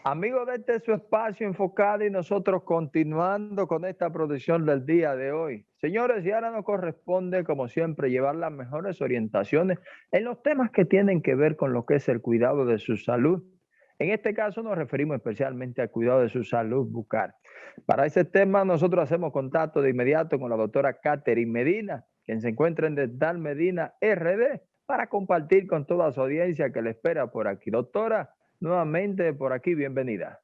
Amigos de este su espacio enfocado y nosotros continuando con esta producción del día de hoy. Señores, y ahora nos corresponde, como siempre, llevar las mejores orientaciones en los temas que tienen que ver con lo que es el cuidado de su salud. En este caso nos referimos especialmente al cuidado de su salud bucal. Para ese tema nosotros hacemos contacto de inmediato con la doctora Catherine Medina, quien se encuentra en Dental Medina RD, para compartir con toda su audiencia que le espera por aquí. Doctora, nuevamente por aquí, bienvenida.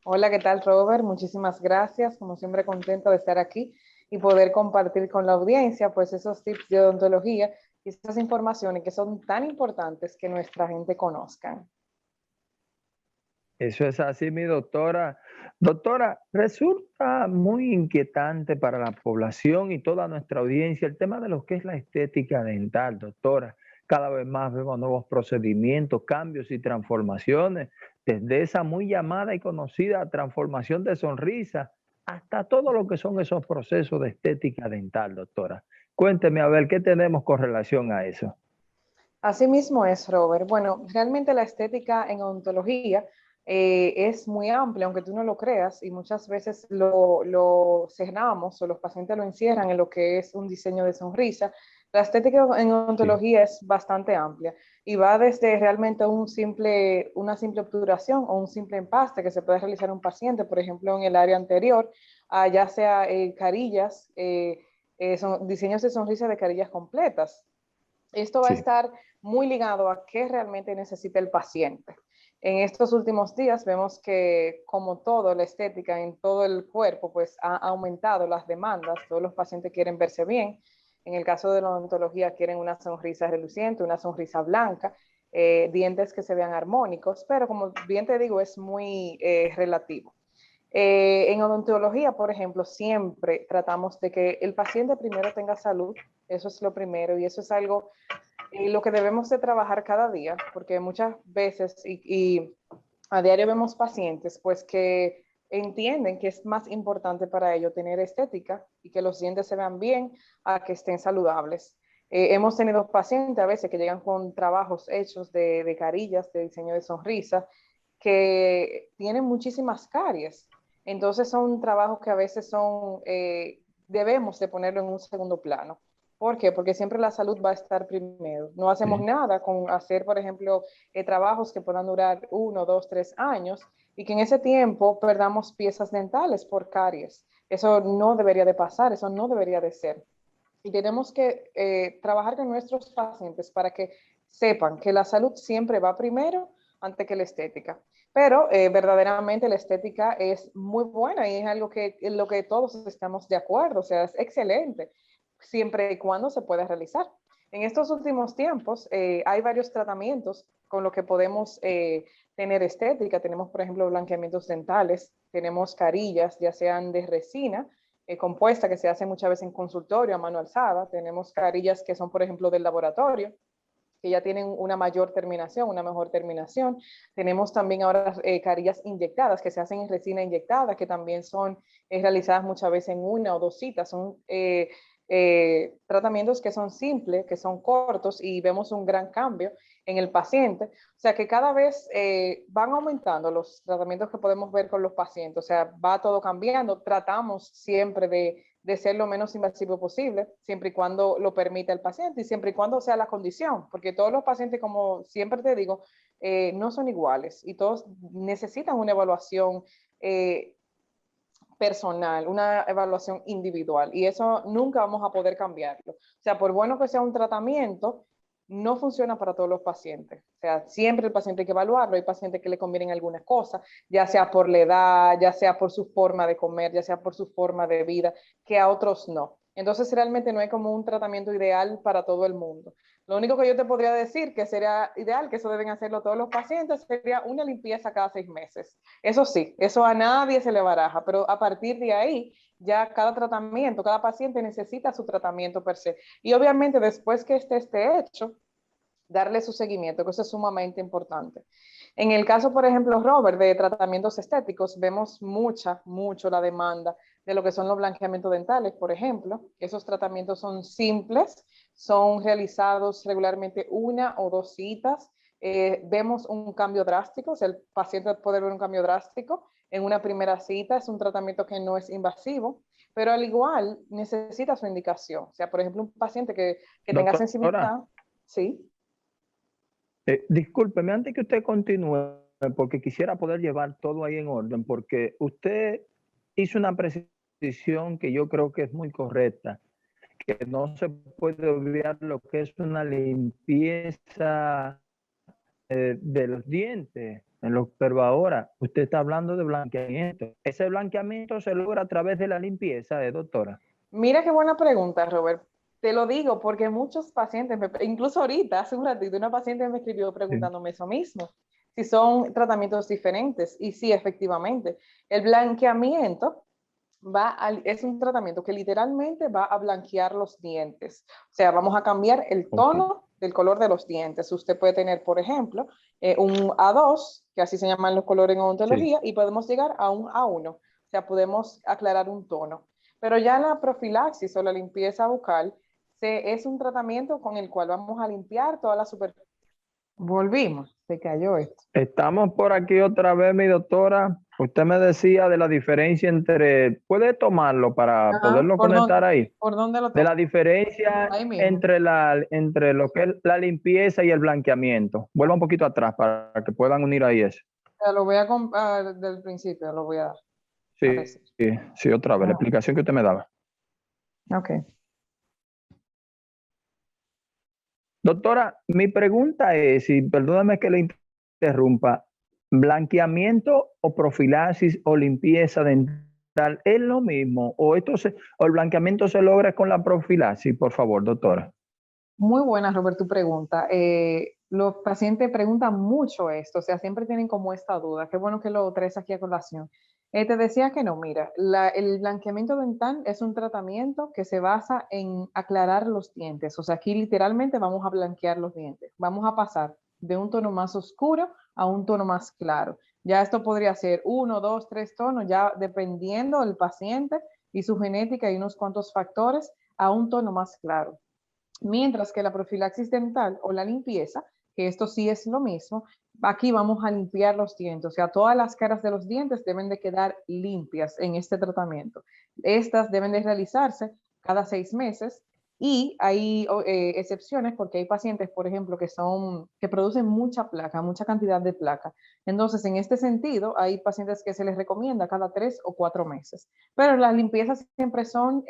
Hola, ¿qué tal, Robert? Muchísimas gracias. Como siempre, contenta de estar aquí y poder compartir con la audiencia, pues, esos tips de odontología y esas informaciones que son tan importantes que nuestra gente conozcan. Eso es así, mi doctora. Doctora, resulta muy inquietante para la población y toda nuestra audiencia el tema de lo que es la estética dental, doctora. Cada vez más vemos nuevos procedimientos, cambios y transformaciones, desde esa muy llamada y conocida transformación de sonrisa hasta todo lo que son esos procesos de estética dental, doctora. Cuénteme a ver qué tenemos con relación a eso. Así mismo es, Robert. Bueno, realmente la estética en odontología es muy amplia, aunque tú no lo creas, y muchas veces lo cerramos o los pacientes lo encierran en lo que es un diseño de sonrisa. La estética en Sí, odontología es bastante amplia y va desde realmente una simple obturación o un simple empaste que se puede realizar un paciente, por ejemplo, en el área anterior, a ya sea carillas, son diseños de sonrisa de carillas completas. Esto va a sí. estar muy ligado a qué realmente necesita el paciente. En estos últimos días vemos que, como todo, la estética en todo el cuerpo, pues ha aumentado las demandas. Todos los pacientes quieren verse bien. En el caso de la odontología, quieren una sonrisa reluciente, una sonrisa blanca, dientes que se vean armónicos, pero como bien te digo, es muy relativo. En odontología, por ejemplo, siempre tratamos de que el paciente primero tenga salud, eso es lo primero, y eso es algo lo que debemos de trabajar cada día, porque muchas veces y a diario vemos pacientes pues que entienden que es más importante para ellos tener estética y que los dientes se vean bien a que estén saludables. Hemos tenido pacientes a veces que llegan con trabajos hechos de carillas, de diseño de sonrisa, que tienen muchísimas caries. Entonces son trabajos que a veces debemos de ponerlo en un segundo plano. ¿Por qué? Porque siempre la salud va a estar primero. No hacemos Sí. nada con hacer, por ejemplo, trabajos que puedan durar 1, 2, 3 años y que en ese tiempo perdamos piezas dentales por caries. Eso no debería de pasar, eso no debería de ser. Y tenemos que trabajar con nuestros pacientes para que sepan que la salud siempre va primero antes que la estética. Pero verdaderamente la estética es muy buena y es algo que en lo que todos estamos de acuerdo, o sea, es excelente, siempre y cuando se pueda realizar. En estos últimos tiempos hay varios tratamientos con los que podemos tener estética. Tenemos, por ejemplo, blanqueamientos dentales, tenemos carillas, ya sean de resina, compuesta que se hace muchas veces en consultorio a mano alzada. Tenemos carillas que son, por ejemplo, del laboratorio, que ya tienen una mayor terminación, una mejor terminación. Tenemos también ahora carillas inyectadas que se hacen en resina inyectada, que también son realizadas muchas veces en 1 o 2 citas. Son tratamientos que son simples, que son cortos y vemos un gran cambio en el paciente. O sea que cada vez van aumentando los tratamientos que podemos ver con los pacientes. O sea, va todo cambiando. Tratamos siempre de ser lo menos invasivo posible, siempre y cuando lo permita el paciente y siempre y cuando sea la condición, porque todos los pacientes, como siempre te digo, no son iguales y todos necesitan una evaluación personal, una evaluación individual y eso nunca vamos a poder cambiarlo. O sea, por bueno que sea un tratamiento, no funciona para todos los pacientes. O sea, siempre el paciente hay que evaluarlo. Hay pacientes que le convienen algunas cosas, ya sea por la edad, ya sea por su forma de comer, ya sea por su forma de vida, que a otros no. Entonces, realmente no hay como un tratamiento ideal para todo el mundo. Lo único que yo te podría decir que sería ideal, que eso deben hacerlo todos los pacientes, sería una limpieza cada 6 meses. Eso sí, eso a nadie se le baraja, pero a partir de ahí, ya cada tratamiento, cada paciente necesita su tratamiento per se. Y obviamente después que este esté hecho, darle su seguimiento, que eso es sumamente importante. En el caso, por ejemplo, Robert, de tratamientos estéticos, vemos mucho la demanda de lo que son los blanqueamientos dentales, por ejemplo. Esos tratamientos son simples, son realizados regularmente 1 o 2 citas. vemos un cambio drástico, o sea, el paciente puede ver un cambio drástico en una primera cita. Es un tratamiento que no es invasivo, pero al igual necesita su indicación. O sea, por ejemplo, un paciente que tenga Doctora, sensibilidad, sí. discúlpeme, antes que usted continúe, porque quisiera poder llevar todo ahí en orden, porque usted hizo una precisión que yo creo que es muy correcta, que no se puede olvidar lo que es una limpieza de los dientes. Pero ahora usted está hablando de blanqueamiento. Ese blanqueamiento se logra a través de la limpieza, doctora. Mira qué buena pregunta, Robert. Te lo digo porque muchos pacientes, incluso ahorita, hace un ratito, una paciente me escribió Sí. preguntándome eso mismo, si son tratamientos diferentes. Y sí, efectivamente, el blanqueamiento es un tratamiento que literalmente va a blanquear los dientes. O sea, vamos a cambiar el tono del color de los dientes. Usted puede tener, por ejemplo, un A2, que así se llaman los colores en odontología, y podemos llegar a un A1. O sea, podemos aclarar un tono. Pero ya la profilaxis o la limpieza bucal es un tratamiento con el cual vamos a limpiar toda la superficie. Volvimos, se cayó esto. Estamos por aquí otra vez, mi doctora. Usted me decía de la diferencia entre, ¿puede tomarlo para poderlo conectar ahí? ¿Por dónde lo De tomo? la diferencia Ahí mismo. entre lo que es la limpieza y el blanqueamiento. Vuelva un poquito atrás para que puedan unir ahí eso. Lo voy a comprar del principio, lo voy a Sí, decir. sí, otra vez, la explicación que usted me daba. Ok. Doctora, mi pregunta es, y perdóname que le interrumpa, ¿blanqueamiento o profilaxis o limpieza dental es lo mismo? ¿O, o el blanqueamiento se logra con la profilaxis? Por favor, doctora. Muy buena, Robert, tu pregunta. Los pacientes preguntan mucho esto, o sea, siempre tienen como esta duda. Qué bueno que lo traes aquí a colación. Te decía que no, mira, el blanqueamiento dental es un tratamiento que se basa en aclarar los dientes. O sea, aquí literalmente vamos a blanquear los dientes. Vamos a pasar de un tono más oscuro a un tono más claro. Ya esto podría ser 1, 2, 3 tonos, ya dependiendo del paciente y su genética y unos cuantos factores, a un tono más claro. Mientras que la profilaxis dental o la limpieza, que esto sí es lo mismo, aquí vamos a limpiar los dientes, o sea, todas las caras de los dientes deben de quedar limpias en este tratamiento. Estas deben de realizarse cada 6 meses y hay excepciones porque hay pacientes, por ejemplo, que producen mucha placa, mucha cantidad de placa. Entonces, en este sentido, hay pacientes que se les recomienda cada 3 o 4 meses. Pero las limpiezas siempre son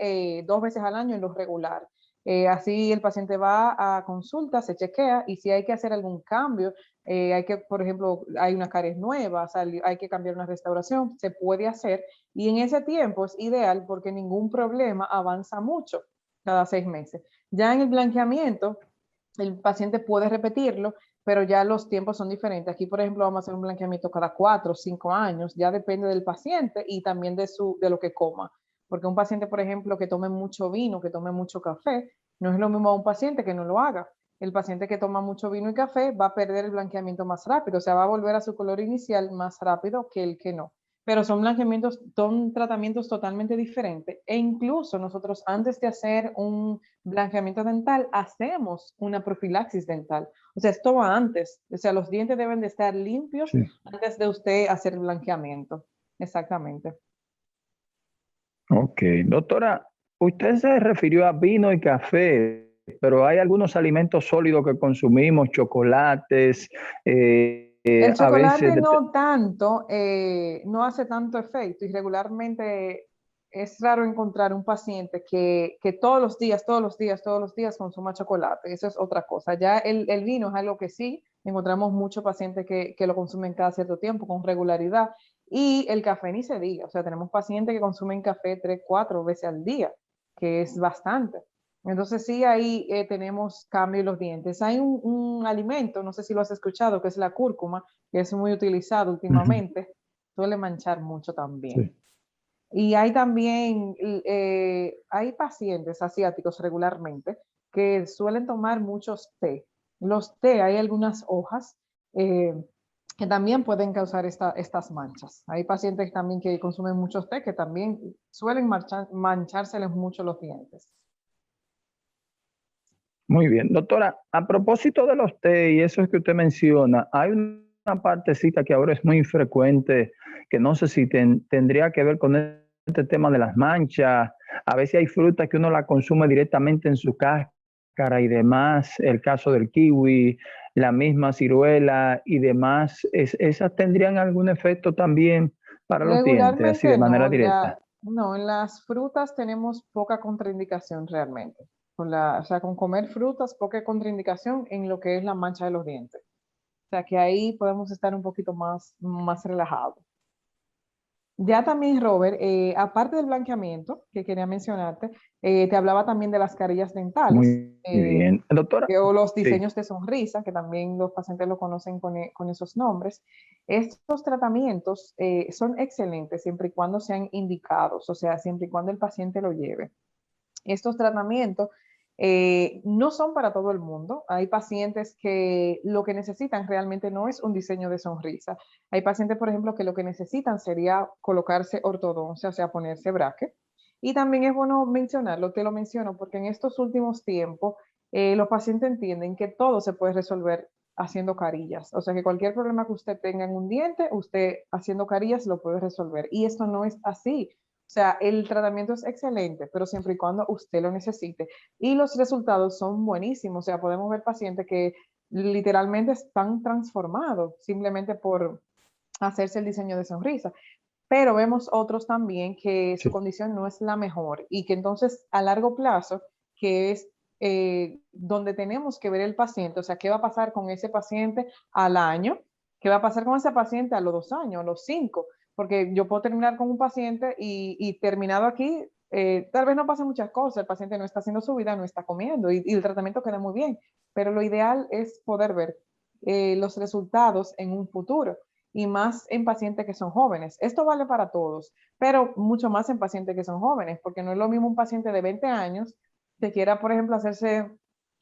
2 veces al año en lo regular. Así el paciente va a consulta, se chequea y si hay que hacer algún cambio, hay que, por ejemplo, hay una caries nueva, hay que cambiar una restauración, se puede hacer y en ese tiempo es ideal porque ningún problema avanza mucho cada 6 meses. Ya en el blanqueamiento, el paciente puede repetirlo, pero ya los tiempos son diferentes. Aquí, por ejemplo, vamos a hacer un blanqueamiento cada 4 o 5 años, ya depende del paciente y también de lo que coma. Porque un paciente, por ejemplo, que tome mucho vino, que tome mucho café, no es lo mismo a un paciente que no lo haga. El paciente que toma mucho vino y café va a perder el blanqueamiento más rápido, o sea, va a volver a su color inicial más rápido que el que no. Pero son blanqueamientos, son tratamientos totalmente diferentes. E incluso nosotros antes de hacer un blanqueamiento dental, hacemos una profilaxis dental. O sea, esto va antes. O sea, los dientes deben de estar limpios antes de usted hacer el blanqueamiento. Exactamente. Ok, doctora, usted se refirió a vino y café, pero hay algunos alimentos sólidos que consumimos, chocolates, El a veces... chocolate no tanto, no hace tanto efecto y regularmente es raro encontrar un paciente que todos los días consuma chocolate. Eso es otra cosa. Ya el vino es algo que sí, encontramos muchos pacientes que lo consumen cada cierto tiempo con regularidad y el café ni se diga. O sea, tenemos pacientes que consumen café 3, 4 veces al día, que es bastante. Entonces sí, ahí tenemos cambio en los dientes. Hay un alimento, no sé si lo has escuchado, que es la cúrcuma, que es muy utilizado últimamente, suele manchar mucho también. Sí. Y hay también, hay pacientes asiáticos regularmente que suelen tomar muchos té. Los té, hay algunas hojas eh, que también pueden causar estas manchas. Hay pacientes también que consumen muchos té que también suelen manchárseles mucho los dientes. Muy bien. Doctora, a propósito de los té y eso es que usted menciona, hay una partecita que ahora es muy frecuente, que no sé si tendría que ver con este tema de las manchas. A veces hay frutas que uno la consume directamente en su cáscara y demás, el caso del kiwi, la misma ciruela y demás, ¿esas tendrían algún efecto también para los dientes, así de Regularmente manera no, directa? no, en las frutas tenemos poca contraindicación realmente. O sea, con comer frutas, poca contraindicación en lo que es la mancha de los dientes. O sea, que ahí podemos estar un poquito más relajados. Ya también, Robert, aparte del blanqueamiento que quería mencionarte, te hablaba también de las carillas dentales Muy bien. Doctora, o los sí. diseños de sonrisa, que también los pacientes lo conocen con esos nombres. Estos tratamientos son excelentes siempre y cuando sean indicados, o sea, siempre y cuando el paciente lo lleve. Estos tratamientos no son para todo el mundo. Hay pacientes que lo que necesitan realmente no es un diseño de sonrisa. Hay pacientes, por ejemplo, que lo que necesitan sería colocarse ortodoncia, o sea, ponerse braque. Y también es bueno mencionarlo, te lo menciono, porque en estos últimos tiempos los pacientes entienden que todo se puede resolver haciendo carillas. O sea, que cualquier problema que usted tenga en un diente, usted haciendo carillas lo puede resolver. Y esto no es así. O sea, el tratamiento es excelente, pero siempre y cuando usted lo necesite. Y los resultados son buenísimos. O sea, podemos ver pacientes que literalmente están transformados simplemente por hacerse el diseño de sonrisa. Pero vemos otros también que su Sí. condición no es la mejor y que entonces a largo plazo, que es donde tenemos que ver el paciente, o sea, qué va a pasar con ese paciente al año, qué va a pasar con ese paciente a los 2 años, a los 5, porque yo puedo terminar con un paciente y terminado aquí, tal vez no pase muchas cosas, el paciente no está haciendo su vida, no está comiendo y el tratamiento queda muy bien, pero lo ideal es poder ver los resultados en un futuro y más en pacientes que son jóvenes. Esto vale para todos, pero mucho más en pacientes que son jóvenes, porque no es lo mismo un paciente de 20 años que quiera, por ejemplo, hacerse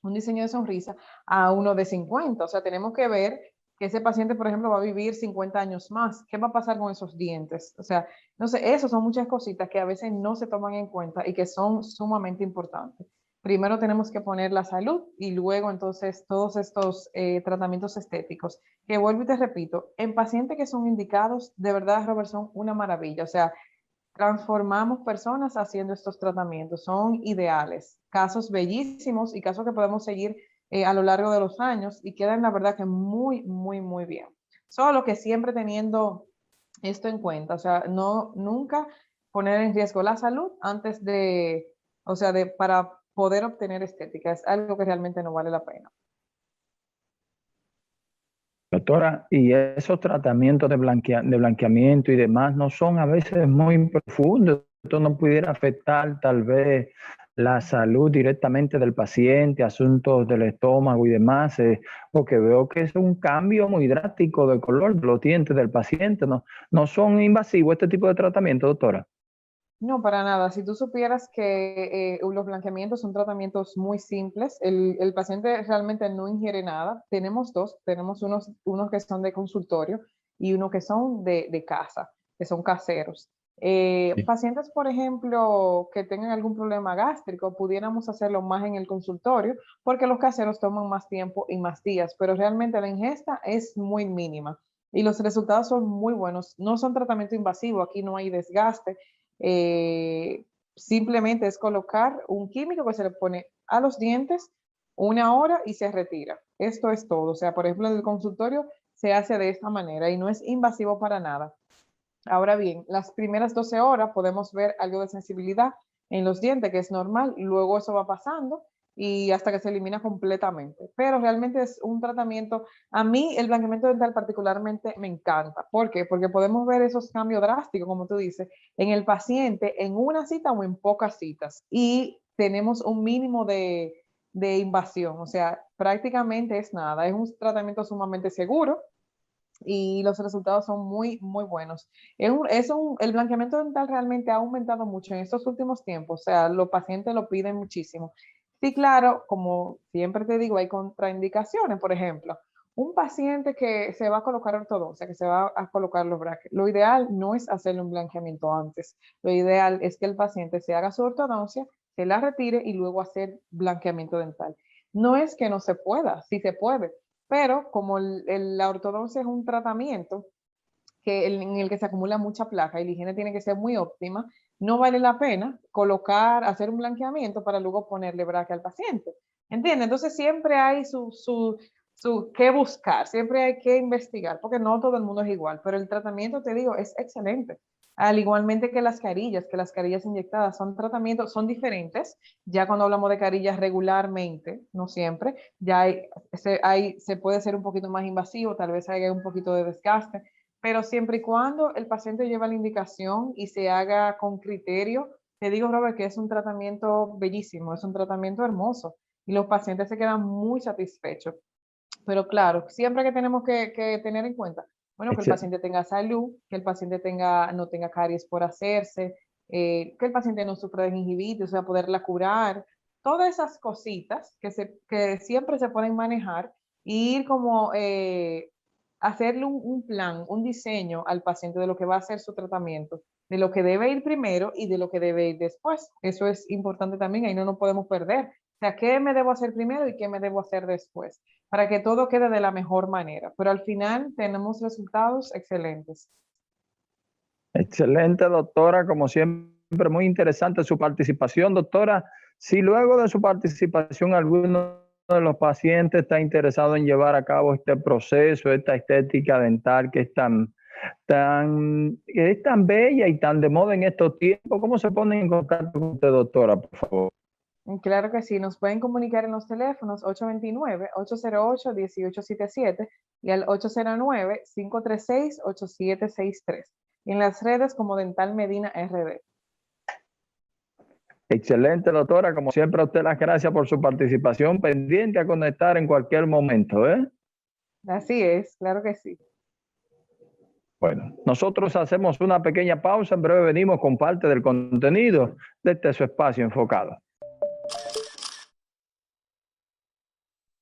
un diseño de sonrisa a uno de 50. O sea, tenemos que ver que ese paciente, por ejemplo, va a vivir 50 años más. ¿Qué va a pasar con esos dientes? O sea, no sé, eso son muchas cositas que a veces no se toman en cuenta y que son sumamente importantes. Primero tenemos que poner la salud y luego entonces todos estos tratamientos estéticos, que vuelvo y te repito, en pacientes que son indicados, de verdad, Robert, son una maravilla. O sea, transformamos personas haciendo estos tratamientos, son ideales, casos bellísimos y casos que podemos seguir a lo largo de los años y quedan la verdad que muy, muy, muy bien. Solo que siempre teniendo esto en cuenta, o sea, no, nunca poner en riesgo la salud antes de, o sea, para poder obtener estética, es algo que realmente no vale la pena. Doctora, y esos tratamientos de blanqueamiento y demás no son a veces muy profundos. Esto no pudiera afectar tal vez la salud directamente del paciente, asuntos del estómago y demás, porque veo que es un cambio muy drástico del color de los dientes del paciente. No, no son invasivos este tipo de tratamiento, doctora. No, para nada. Si tú supieras que los blanqueamientos son tratamientos muy simples, el paciente realmente no ingiere nada. Tenemos dos, tenemos unos que son de consultorio y uno que son de casa, que son caseros. Sí. Pacientes, por ejemplo, que tengan algún problema gástrico, pudiéramos hacerlo más en el consultorio porque los caseros toman más tiempo y más días, pero realmente la ingesta es muy mínima y los resultados son muy buenos. No son tratamiento invasivo, aquí no hay desgaste, simplemente es colocar un químico que se le pone a los dientes 1 hora y se retira. Esto es todo. O sea, por ejemplo, en el consultorio se hace de esta manera y no es invasivo para nada. Ahora bien, las primeras 12 horas podemos ver algo de sensibilidad en los dientes, que es normal, luego eso va pasando y hasta que se elimina completamente. Pero realmente es un tratamiento, a mí el blanqueamiento dental particularmente me encanta. ¿Por qué? Porque podemos ver esos cambios drásticos, como tú dices, en el paciente en una cita o en pocas citas y tenemos un mínimo de invasión, o sea, prácticamente es nada, es un tratamiento sumamente seguro y los resultados son muy, muy buenos. El blanqueamiento dental realmente ha aumentado mucho en estos últimos tiempos, o sea, los pacientes lo piden muchísimo. Sí, claro, como siempre te digo, hay contraindicaciones, por ejemplo, un paciente que se va a colocar ortodoncia, que se va a colocar los brackets, lo ideal no es hacerle un blanqueamiento antes, lo ideal es que el paciente se haga su ortodoncia, se la retire y luego hacer blanqueamiento dental. No es que no se pueda, sí se puede, pero como la ortodoncia es un tratamiento en el que se acumula mucha placa y la higiene tiene que ser muy óptima, no vale la pena hacer un blanqueamiento para luego ponerle braque al paciente. ¿Entiendes? Entonces siempre hay su que buscar, siempre hay que investigar, porque no todo el mundo es igual, pero el tratamiento, te digo, es excelente. Al igualmente que las carillas inyectadas son tratamientos, son diferentes. Ya cuando hablamos de carillas regularmente, no siempre, ya se puede ser un poquito más invasivo, tal vez haya un poquito de desgaste, pero siempre y cuando el paciente lleve la indicación y se haga con criterio, te digo, Robert, que es un tratamiento bellísimo, es un tratamiento hermoso y los pacientes se quedan muy satisfechos. Pero claro, siempre que tenemos que tener en cuenta, bueno, que el paciente tenga salud, que el paciente no tenga caries por hacerse, que el paciente no sufra de gingivitis, o sea, poderla curar, todas esas cositas que siempre se pueden manejar y ir como hacerle un plan, un diseño al paciente de lo que va a ser su tratamiento, de lo que debe ir primero y de lo que debe ir después. Eso es importante también, ahí no nos podemos perder. O sea, ¿qué me debo hacer primero y qué me debo hacer después? Para que todo quede de la mejor manera. Pero al final tenemos resultados excelentes. Excelente, doctora, como siempre, muy interesante su participación, doctora. Si luego de su participación alguno de los pacientes está interesado en llevar a cabo este proceso, esta estética dental que es tan bella y tan de moda en estos tiempos, ¿cómo se pone en contacto con usted, doctora, por favor? Claro que sí, nos pueden comunicar en los teléfonos 829-808-1877 y al 809-536-8763. Y en las redes como Dental Medina RD. Excelente, doctora. Como siempre, a usted las gracias por su participación, pendiente a conectar en cualquier momento, ¿eh? Así es, claro que sí. Bueno, nosotros hacemos una pequeña pausa, en breve venimos con parte del contenido de este su espacio enfocado.